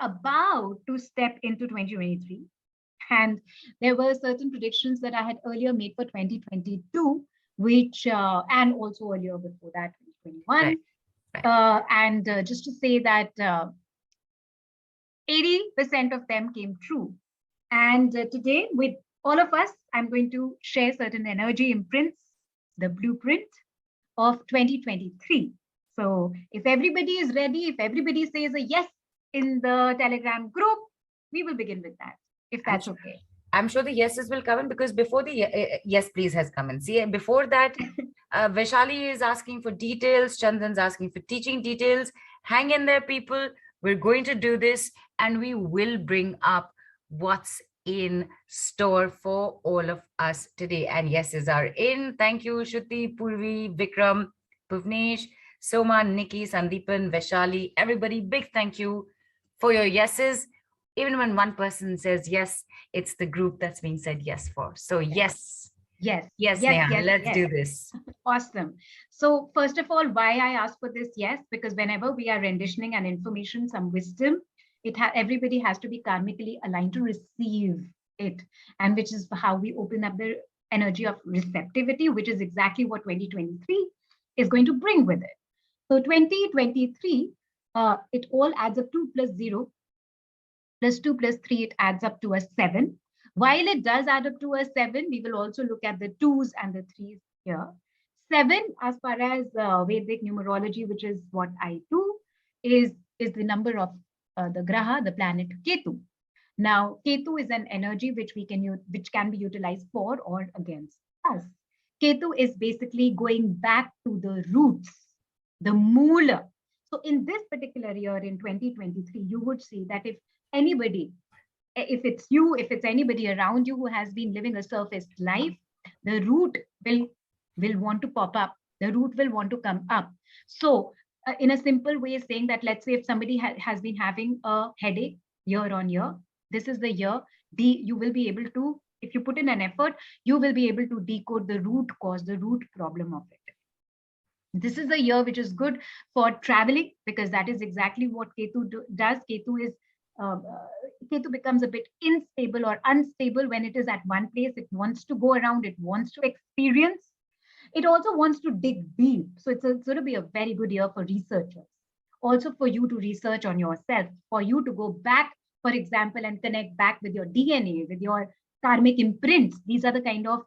about to step into 2023. And there were certain predictions that I had earlier made for 2022, which, and also earlier before that, 2021. Right. And just to say that 80% of them came true. And today, with all of us, I'm going to share certain energy imprints, the blueprint of 2023. So if everybody is ready, if everybody says a yes in the Telegram group, we will begin with that, if I'm that's sure, okay. I'm sure the yeses will come in, because before the yes, please has come in. See, before that, Vaishali is asking for details. Chandan's asking for teaching details. Hang in there, people. We're going to do this, and we will bring up what's in store for all of us today. And yeses are in. Thank you, Shruti, Purvi, Vikram, Bhuvnesh, Soma, Nikki, Sandeepan, Vaishali. Everybody, big thank you for your yeses. Even when one person says yes, it's the group that's being said yes for. So yes, Yes, yes, yes, Neha, yes, let's yes. do this. Awesome. So first of all, why I ask for this yes, because whenever we are renditioning an information, some wisdom, everybody has to be karmically aligned to receive it, and which is how we open up the energy of receptivity, which is exactly what 2023 is going to bring with it. So 2023, it all adds up to plus 0 plus 2 plus 3, it adds up to a 7. While it does add up to a 7, we will also look at the 2s and the 3s here. 7, as far as Vedic numerology, which is what I do, is the number of the Graha, the planet Ketu. Now, Ketu is an energy which can be utilized for or against us. Ketu is basically going back to the roots, the moola. So in this particular year, in 2023, you would see that if anybody, if it's you, if it's anybody around you who has been living a surface life, the root will want to pop up. The root will want to come up. So in a simple way, saying that, let's say if somebody has been having a headache year on year, this is the year you will be able to, if you put in an effort, you will be able to decode the root cause, the root problem of it. This is a year which is good for traveling, because that is exactly what Ketu does. Uh, Ketu becomes a bit unstable or unstable when it is at one place. It wants to go around, it wants to experience. It also wants to dig deep. So it's going to be a very good year for researchers. Also for you to research on yourself, for you to go back, for example, and connect back with your DNA, with your karmic imprints. These are the kind of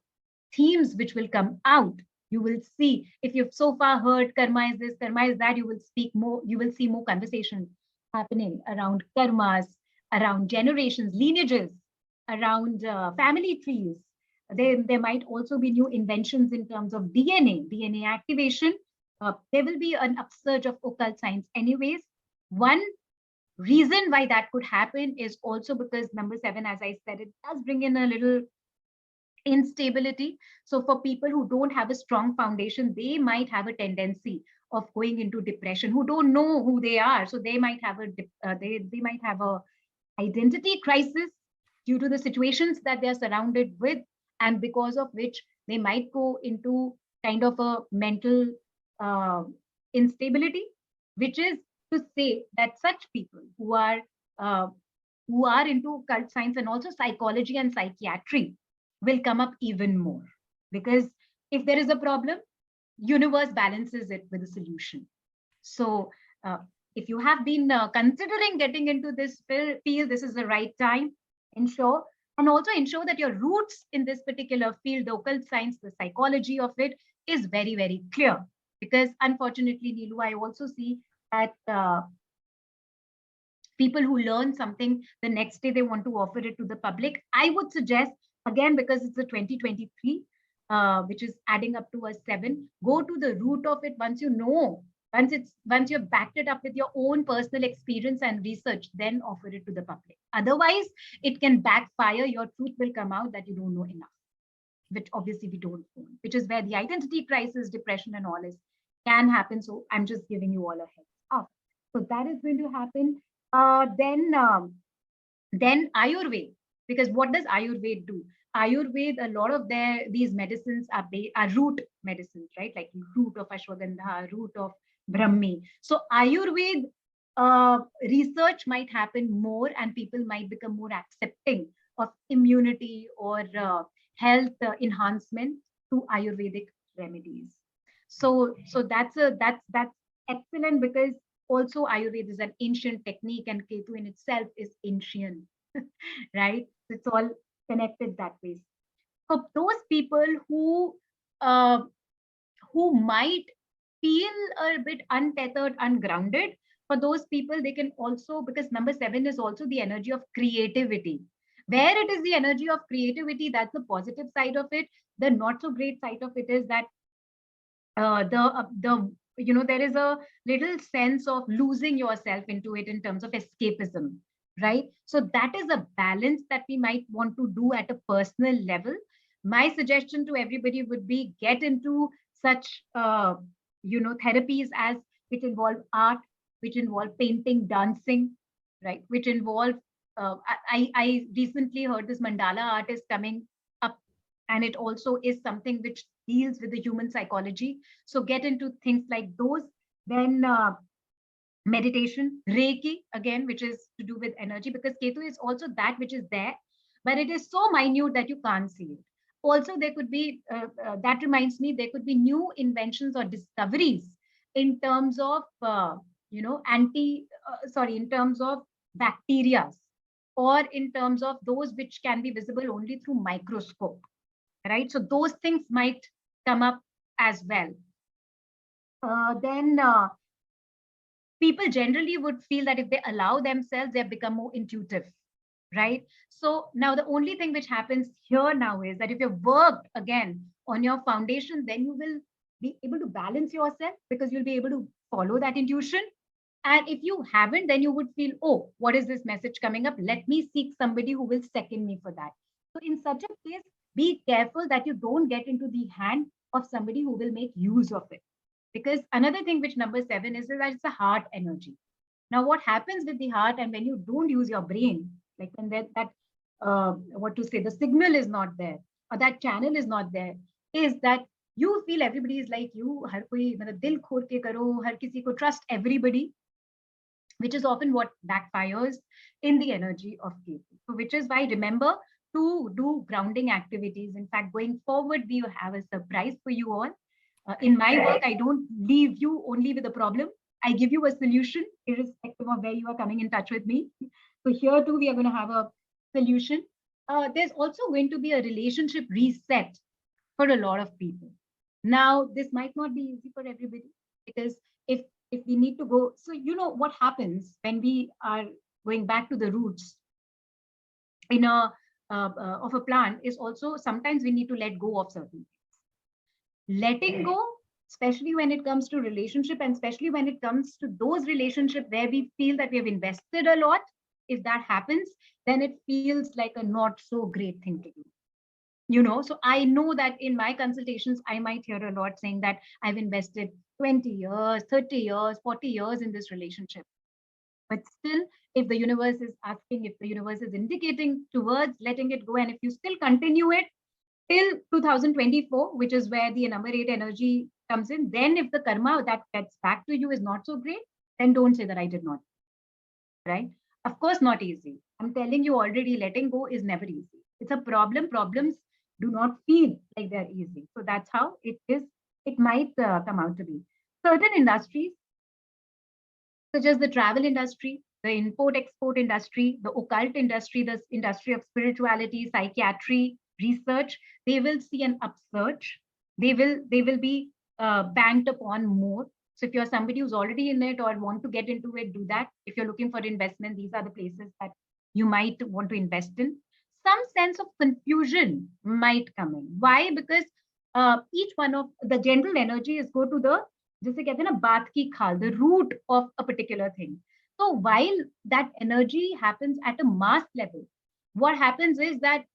themes which will come out. You will see, if you've so far heard karma is this, karma is that, you will speak more, you will see more conversation happening around karmas, around generations, lineages, around family trees. There might also be new inventions in terms of DNA activation. There will be an upsurge of occult science anyways. One reason why that could happen is also because number 7, as I said, it does bring in a little instability. So for people who don't have a strong foundation, they might have a tendency of going into depression, who don't know who they are. So they might have they might have a identity crisis due to the situations that they're surrounded with, and because of which they might go into kind of a mental uh, instability, which is to say that such people uh, who are into cult science and also psychology and psychiatry will come up even more, because if there is a problem, universe balances it with a solution. So uh, if you have been considering getting into this field, this is the right time. Ensure, and also ensure that your roots in this particular field, the occult science, the psychology of it, is very, very clear. Because unfortunately, Neelu, I also see that people who learn something, the next day they want to offer it to the public. I would suggest, again, because it's a 2023, which is adding up to a 7, go to the root of it. Once you know, once you've backed it up with your own personal experience and research, then offer it to the public. Otherwise, it can backfire. Your truth will come out that you don't know enough, which obviously we don't know, which is where the identity crisis, depression, and all is can happen. So I'm just giving you all a heads up. So that is going to happen. Then Ayurveda, because what does Ayurveda do? Ayurveda, a lot of these medicines are root medicines, right? Like root of ashwagandha, root of brahmi. So Ayurveda research might happen more and people might become more accepting of immunity or health enhancement through Ayurvedic remedies. So that's excellent, because also Ayurveda is an ancient technique and Ketu in itself is ancient, right? It's all connected that way. For those people uh, who might feel a bit untethered, ungrounded, for those people, they can also, because number 7 is also the energy of creativity. Where it is the energy of creativity, that's the positive side of it. The not so great side of it is that the there is a little sense of losing yourself into it in terms of escapism, right? So that is a balance that we might want to do at a personal level. My suggestion to everybody would be get into such therapies as which involve art, which involve painting, dancing, right, which involve I recently heard this mandala art is coming up, and it also is something which deals with the human psychology. So get into things like those. Then meditation, Reiki, again, which is to do with energy, because Ketu is also that which is there, but it is so minute that you can't see it. Also, there could be, that reminds me, there could be new inventions or discoveries in terms of, in terms of bacteria, or in terms of those which can be visible only through microscope, right? So those things might come up as well. Then people generally would feel that if they allow themselves, they become more intuitive, right? So now the only thing which happens here now is that if you've worked again on your foundation, then you will be able to balance yourself, because you'll be able to follow that intuition. And if you haven't, then you would feel, oh, what is this message coming up? Let me seek somebody who will second me for that. So in such a case, be careful that you don't get into the hand of somebody who will make use of it. Because another thing which number 7 is that it's a heart energy. Now, what happens with the heart, and when you don't use your brain, like when what to say, the signal is not there, or that channel is not there, is that you feel everybody is like you, har koi, matlab, dil khol ke karo, har kisi ko trust everybody, which is often what backfires in the energy of Ketu. So, which is why remember to do grounding activities. In fact, going forward, we have a surprise for you all. In my work, I don't leave you only with a problem. I give you a solution, irrespective of where you are coming in touch with me. So here too, we are going to have a solution. There's also going to be a relationship reset for a lot of people. Now, this might not be easy for everybody, because if we need to go, so what happens when we are going back to the roots in a of a plant is also sometimes we need to let go of certain things. Letting go, especially when it comes to relationship, and especially when it comes to those relationships where we feel that we have invested a lot, if that happens, then it feels like a not so great thing to do. So I know that in my consultations, I might hear a lot saying that I've invested 20 years, 30 years, 40 years in this relationship. But still, if the universe is asking, if the universe is indicating towards letting it go, and if you still continue it till 2024, which is where the number 8 energy comes in, then if the karma that gets back to you is not so great, then don't say that I did not, right? Of course, not easy. I'm telling you already, letting go is never easy. It's a problem. Problems do not feel like they're easy. So that's how it is. It might come out to be. Certain industries, such as the travel industry, the import-export industry, the occult industry, the industry of spirituality, psychiatry, research, they will see an upsurge. They will be banked upon more. So if you're somebody who's already in it or want to get into it, do that. If you're looking for investment, these are the places that you might want to invest in. Some sense of confusion might come in. Why? Because each one of the general energy is go to the जिसे कहते हैं ना बात की खाल, the root of a particular thing. So while that energy happens at a mass level, what happens is that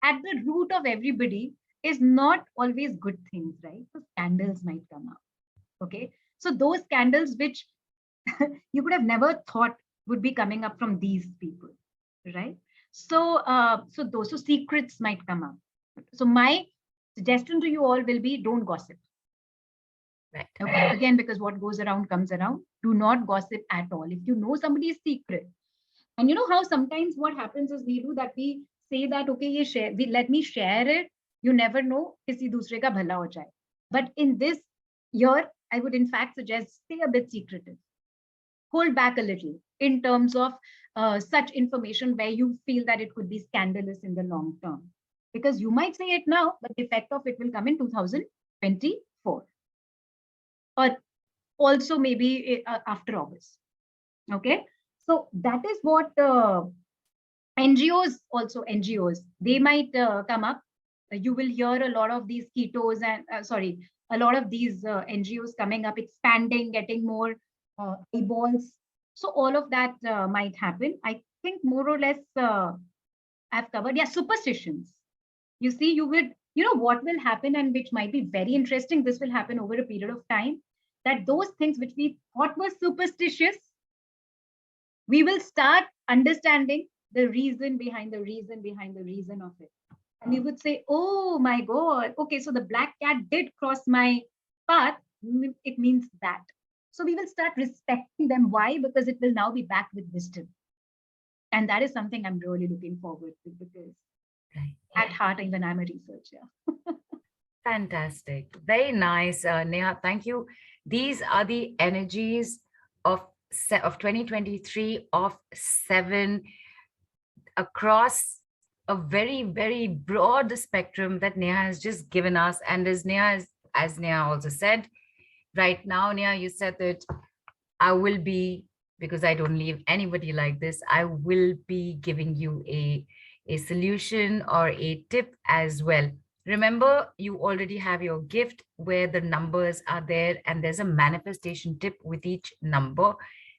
at the root of everybody is not always good things, right? So scandals might come out. Okay, so those scandals which you could have never thought would be coming up from these people, right? So those secrets might come up. So my suggestion to you all will be, don't gossip. Right. Okay, again, because what goes around comes around. Do not gossip at all. If you know somebody's secret, and you know how sometimes what happens is we do that, we say that, okay, ye share, let me share it. You never know, kisi dusre ka bhala ho jaye. But in this year, I would in fact suggest stay a bit secretive. Hold back a little in terms of such information where you feel that it could be scandalous in the long term. Because you might say it now, but the effect of it will come in 2024. Or also maybe after August. Okay. So that is what NGOs, also NGOs, they might come up. You will hear a lot of these ketos and a lot of these NGOs coming up, expanding, getting more eyeballs. So all of that might happen. I think more or less I've covered. Yeah, superstitions. You see, you would, you know, what will happen and which might be very interesting. This will happen over a period of time. That those things which we thought were superstitious, we will start understanding the reason behind the reason behind the reason of it. And we would say, oh my God, okay, so the black cat did cross my path. It means that. So we will start respecting them. Why? Because it will now be backed with wisdom. And that is something I'm really looking forward to, because Right. at heart, even I'm a researcher. Fantastic. Very nice, Neha. Thank you. These are the energies of 2023 of 7 across a very, very broad spectrum that Neha has just given us. And as Neha also said, right now, Neha, you said that I will be, because I don't leave anybody like this, I will be giving you a solution or a tip as well. Remember, you already have your gift where the numbers are there and there's a manifestation tip with each number.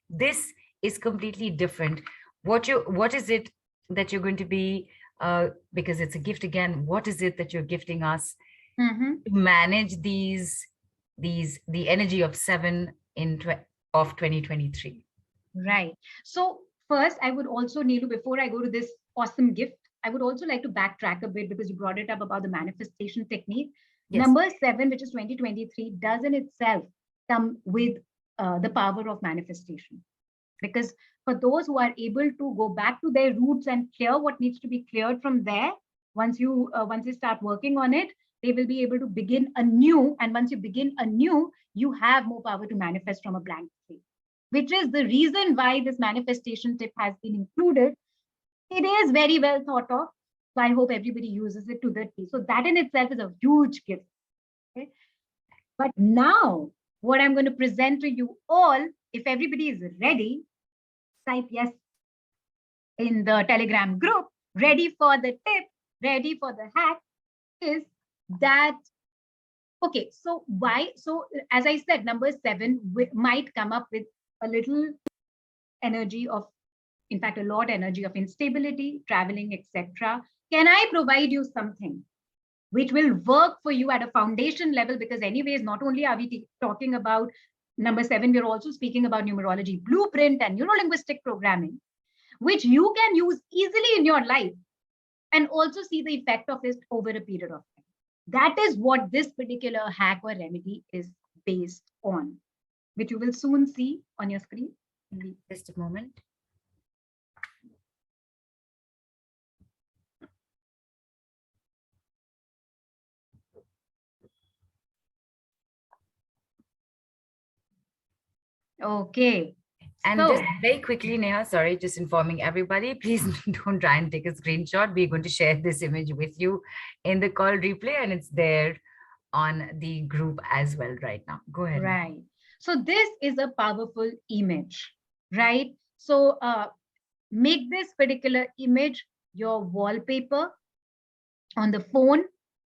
This is completely different. What is it that you're going to be, because it's a gift again, what is it that you're gifting us Mhm. to manage the energy of 7 of 2023? Right. So first, I would also, Neelu, before I go to this awesome gift, I would also like to backtrack a bit because you brought it up about the manifestation technique. Yes. Number 7, which is 2023, does in itself come with the power of manifestation. Because for those who are able to go back to their roots and clear what needs to be cleared from there, once you start working on it, they will be able to begin anew. And once you begin anew, you have more power to manifest from a blank slate, which is the reason why this manifestation tip has been included. It is very well thought of. So I hope everybody uses it to the T. So that in itself is a huge gift. Okay? But now, what I'm going to present to you all, if everybody is ready, type yes in the Telegram group, ready for the tip, ready for the hack, is that okay? So why? So as I said, number 7 might come up with a little energy of, in fact, a lot energy of instability, traveling, etc. Can I provide you something which will work for you at a foundation level? Because anyways, not only are we talking about number 7, we're also speaking about numerology blueprint and neurolinguistic programming, which you can use easily in your life and also see the effect of it over a period of time. That is what this particular hack or remedy is based on, which you will soon see on your screen. Just a moment. Okay. And So, just very quickly, Neha, sorry, just informing everybody, please don't try and take a screenshot. We're going to share this image with you in the call replay, and it's there on the group as well right now. Go ahead. right. So this is a powerful image, right? So make this particular image your wallpaper on the phone,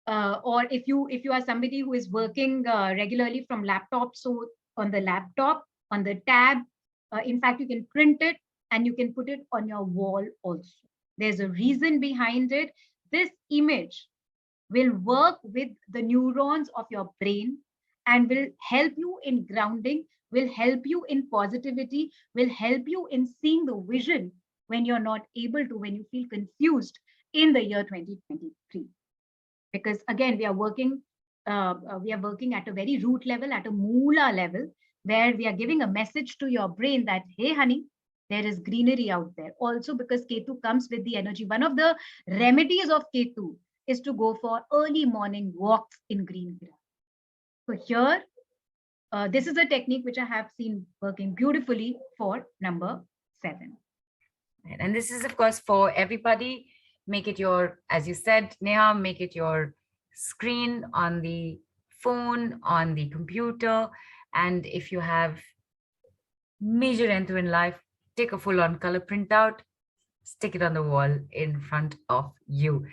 or if you are somebody who is working regularly from laptop, so on the laptop, on the tab. In fact, you can print it and you can put it on your wall also. There's a reason behind it. This image will work with the neurons of your brain and will help you in grounding, will help you in positivity, will help you in seeing the vision when you're not able to, when you feel confused in the year 2023. Because again, we are working we are working at a very root level, at a moola level, where we are giving a message to your brain that, hey, honey, there is greenery out there. Also, because Ketu comes with the energy. One of the remedies of Ketu is to go for early morning walks in green grass. So here, this is a technique which I have seen working beautifully for number 7. And this is, of course, for everybody. Make it your, as you said, Neha, make it your screen on the phone, on the computer. And if you have major enthu in life, take a full-on color printout, stick it on the wall in front of you.